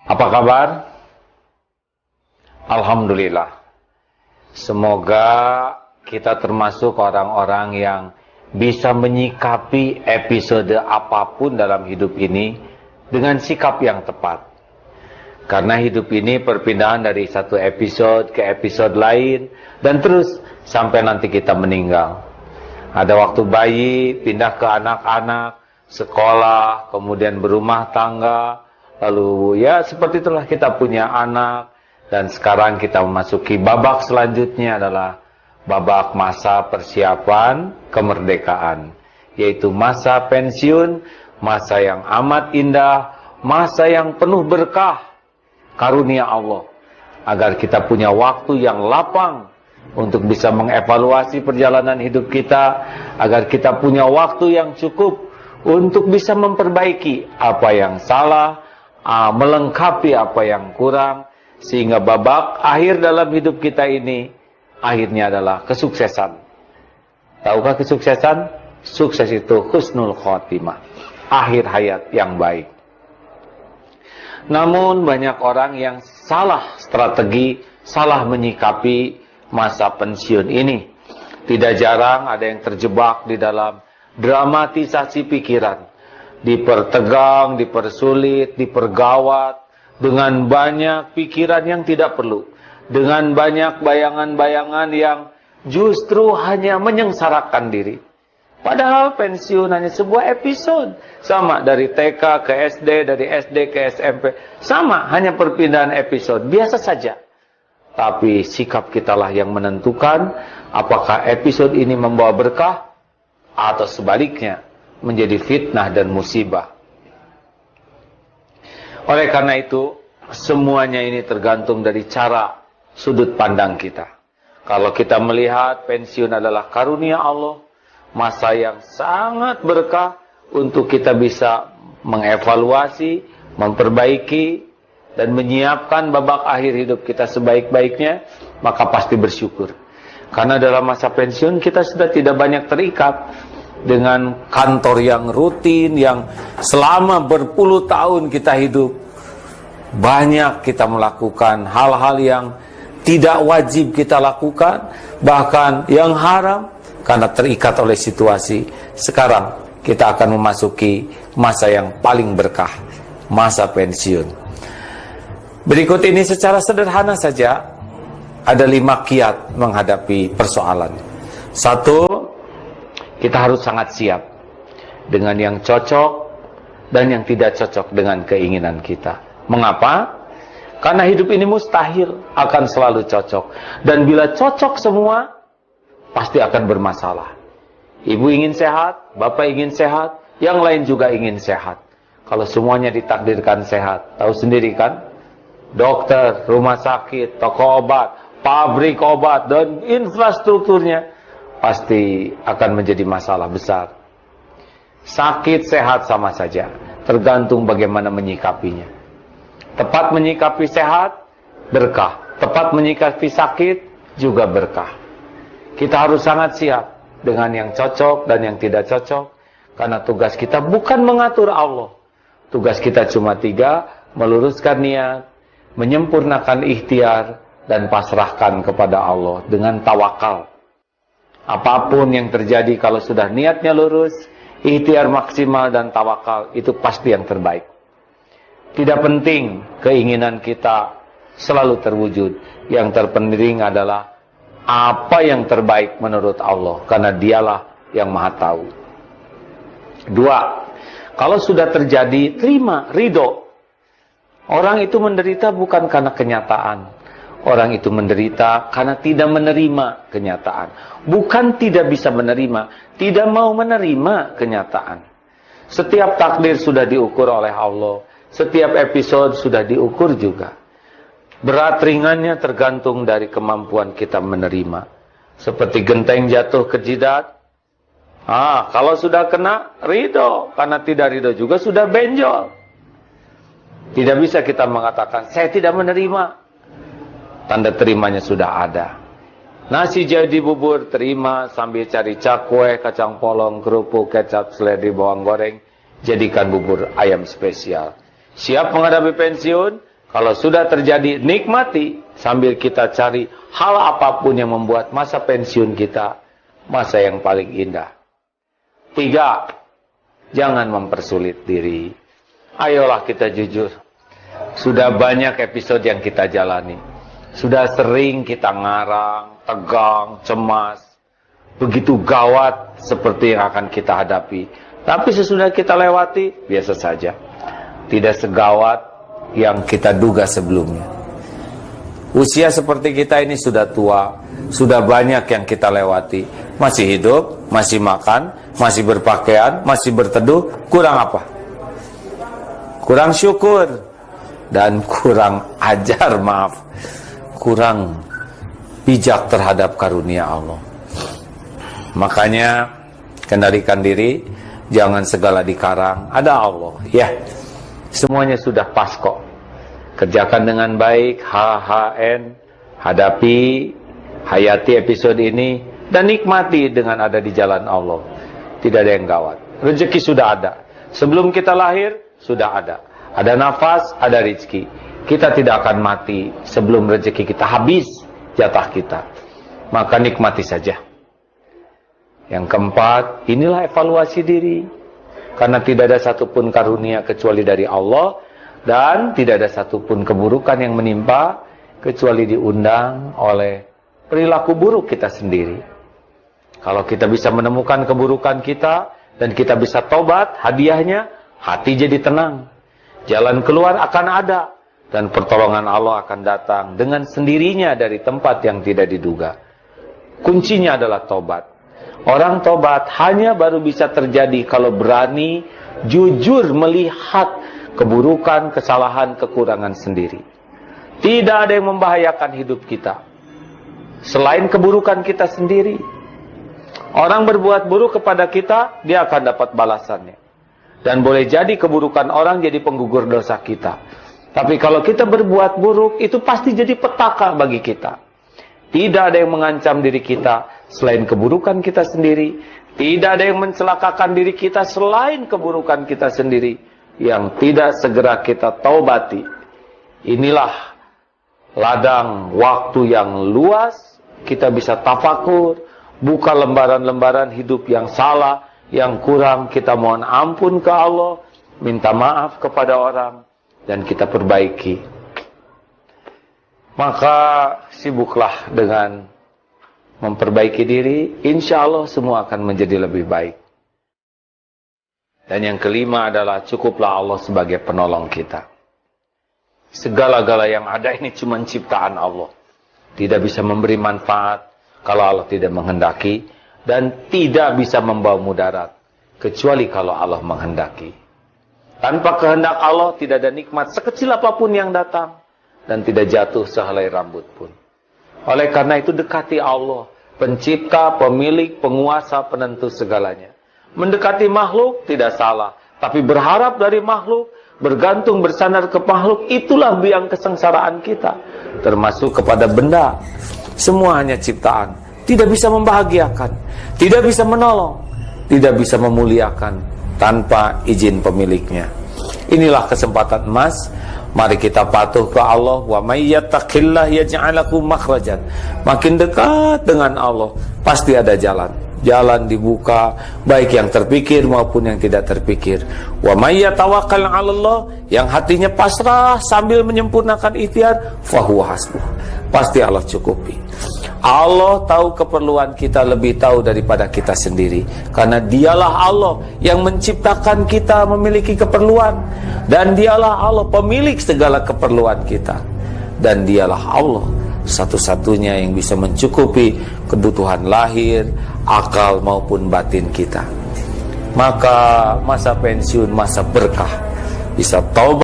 Apa kabar? Alhamdulillah. Semoga kita termasuk orang-orang yang bisa menyikapi episode apapun dalam hidup ini dengan sikap yang tepat. Karena hidup ini perpindahan dari satu episode ke episode lain dan terus sampai nanti kita meninggal. Ada waktu bayi, pindah ke anak-anak, sekolah, kemudian berumah tangga, lalu ya seperti itulah kita punya anak, dan sekarang kita memasuki babak selanjutnya adalah babak masa persiapan kemerdekaan, yaitu masa pensiun, masa yang amat indah, masa yang penuh berkah, karunia Allah, agar kita punya waktu yang lapang untuk bisa mengevaluasi perjalanan hidup kita, agar kita punya waktu yang cukup untuk bisa memperbaiki apa yang salah, melengkapi apa yang kurang, sehingga babak akhir dalam hidup kita ini akhirnya adalah kesuksesan. Tahukah kesuksesan? Sukses itu husnul khotimah, akhir hayat yang baik. Namun banyak orang yang salah strategi, salah menyikapi masa pensiun ini. Tidak jarang ada yang terjebak di dalam dramatisasi pikiran, dipertegang, dipersulit, dipergawat dengan banyak pikiran yang tidak perlu, dengan banyak bayangan-bayangan yang justru hanya menyengsarakan diri. Padahal pensiun hanya sebuah episode, sama dari TK ke SD, dari SD ke SMP, sama hanya perpindahan episode, biasa saja. Tapi sikap kitalah yang menentukan apakah episode ini membawa berkah atau sebaliknya menjadi fitnah dan musibah. Oleh karena itu, semuanya ini tergantung dari cara sudut pandang kita. Kalau kita melihat pensiun adalah karunia Allah, masa yang sangat berkah untuk kita bisa mengevaluasi, memperbaiki, dan menyiapkan babak akhir hidup kita sebaik-baiknya, maka pasti bersyukur. Karena dalam masa pensiun kita sudah tidak banyak terikat dengan kantor yang rutin, yang selama berpuluh tahun kita hidup. Banyak kita melakukan hal-hal yang tidak wajib kita lakukan, bahkan yang haram, karena terikat oleh situasi. Sekarang kita akan memasuki masa yang paling berkah, masa pensiun. Berikut ini secara sederhana saja, ada 5 kiat menghadapi persoalan. 1, kita harus sangat siap dengan yang cocok dan yang tidak cocok dengan keinginan kita. Mengapa? Karena hidup ini mustahil akan selalu cocok. Dan bila cocok semua, pasti akan bermasalah. Ibu ingin sehat, bapak ingin sehat, yang lain juga ingin sehat. Kalau semuanya ditakdirkan sehat, tahu sendiri kan? Dokter, rumah sakit, toko obat, pabrik obat, dan infrastrukturnya pasti akan menjadi masalah besar. Sakit, sehat sama saja, tergantung bagaimana menyikapinya. Tepat menyikapi sehat, berkah. Tepat menyikapi sakit, juga berkah. Kita harus sangat siap dengan yang cocok dan yang tidak cocok, karena tugas kita bukan mengatur Allah. Tugas kita cuma 3, meluruskan niat, menyempurnakan ikhtiar, dan pasrahkan kepada Allah dengan tawakal. Apapun yang terjadi, kalau sudah niatnya lurus, ikhtiar maksimal dan tawakal, itu pasti yang terbaik. Tidak penting keinginan kita selalu terwujud. Yang terpenting adalah apa yang terbaik menurut Allah, karena dialah yang maha tahu. 2, kalau sudah terjadi, terima, ridho. Orang itu menderita bukan karena kenyataan. Orang itu menderita karena tidak menerima kenyataan. Bukan tidak bisa menerima, tidak mau menerima kenyataan. Setiap takdir sudah diukur oleh Allah. Setiap episode sudah diukur juga. Berat ringannya tergantung dari kemampuan kita menerima. Seperti genteng jatuh ke jidat. Kalau sudah kena, ridho. Karena tidak ridho juga sudah benjol. Tidak bisa kita mengatakan, saya tidak menerima. Tanda terimanya sudah ada. Nasi jadi bubur, terima sambil cari cakwe, kacang polong, kerupuk, kecap, seledri, bawang goreng. Jadikan bubur ayam spesial. Siap menghadapi pensiun, Kalau sudah terjadi, nikmati sambil kita cari hal apapun yang membuat masa pensiun kita masa yang paling indah. 3, jangan mempersulit diri. Ayolah kita jujur. Sudah banyak episode yang kita jalani. Sudah sering kita ngarang, tegang, cemas. Begitu gawat seperti yang akan kita hadapi. Tapi sesudah kita lewati, biasa saja. Tidak segawat yang kita duga sebelumnya. Usia seperti kita ini sudah tua, sudah banyak yang kita lewati. Masih hidup, masih makan, masih berpakaian, masih berteduh. Kurang apa? Kurang syukur dan kurang ajar, maaf, kurang bijak terhadap karunia Allah. Makanya kendalikan diri, jangan segala dikarang. Ada Allah, ya. Semuanya sudah pas kok. Kerjakan dengan baik, HHN, hadapi, hayati episode ini, dan nikmati dengan ada di jalan Allah. Tidak ada yang gawat. Rezeki sudah ada. Sebelum kita lahir, sudah ada. Ada nafas, ada rezeki. Kita tidak akan mati sebelum rezeki kita habis, jatah kita. Maka nikmati saja. Yang keempat, inilah evaluasi diri. Karena tidak ada satupun karunia kecuali dari Allah. Dan tidak ada satupun keburukan yang menimpa kecuali diundang oleh perilaku buruk kita sendiri. Kalau kita bisa menemukan keburukan kita dan kita bisa tobat, hadiahnya hati jadi tenang. Jalan keluar akan ada dan pertolongan Allah akan datang dengan sendirinya dari tempat yang tidak diduga. Kuncinya adalah tobat. Orang tobat hanya baru bisa terjadi kalau berani jujur melihat keburukan, kesalahan, kekurangan sendiri. Tidak ada yang membahayakan hidup kita selain keburukan kita sendiri. Orang berbuat buruk kepada kita, dia akan dapat balasannya. Dan boleh jadi keburukan orang jadi penggugur dosa kita. Tapi kalau kita berbuat buruk, itu pasti jadi petaka bagi kita. Tidak ada yang mengancam diri kita selain keburukan kita sendiri. Tidak ada yang mencelakakan diri kita selain keburukan kita sendiri. Yang tidak segera kita taubati. Inilah ladang waktu yang luas. Kita bisa tafakur. Buka lembaran-lembaran hidup yang salah. Yang kurang kita mohon ampun ke Allah. Minta maaf kepada orang. Dan kita perbaiki. Maka sibuklah dengan memperbaiki diri, insya Allah semua akan menjadi lebih baik. Dan yang kelima adalah cukuplah Allah sebagai penolong kita. Segala-gala yang ada ini cuma ciptaan Allah. Tidak bisa memberi manfaat kalau Allah tidak menghendaki. Dan tidak bisa membawa mudarat kecuali kalau Allah menghendaki. Tanpa kehendak Allah tidak ada nikmat sekecil apapun yang datang. Dan tidak jatuh sehelai rambut pun. Oleh karena itu dekati Allah. Pencipta, pemilik, penguasa, penentu segalanya. Mendekati makhluk tidak salah. Tapi berharap dari makhluk, bergantung bersandar ke makhluk, itulah biang kesengsaraan kita. Termasuk kepada benda. Semua hanya ciptaan. Tidak bisa membahagiakan. Tidak bisa menolong. Tidak bisa memuliakan tanpa izin pemiliknya. Inilah kesempatan emas. Mari kita patuh ke Allah. Wa may yattaqillah yaj'al lahu makhrajan. Makin dekat dengan Allah, pasti ada jalan. Jalan dibuka, baik yang terpikir maupun yang tidak terpikir. Wa may yatawakkal 'ala Allah, yang hatinya pasrah sambil menyempurnakan ikhtiar, fahuwa hasbuh. Pasti Allah cukupi. Allah tahu keperluan kita lebih tahu daripada kita sendiri. Karena dialah Allah yang menciptakan kita memiliki keperluan. Dan dialah Allah pemilik segala keperluan kita. Dan dialah Allah satu-satunya yang bisa mencukupi kebutuhan lahir, akal maupun batin kita. Maka masa pensiun, masa berkah. Bisa taubat.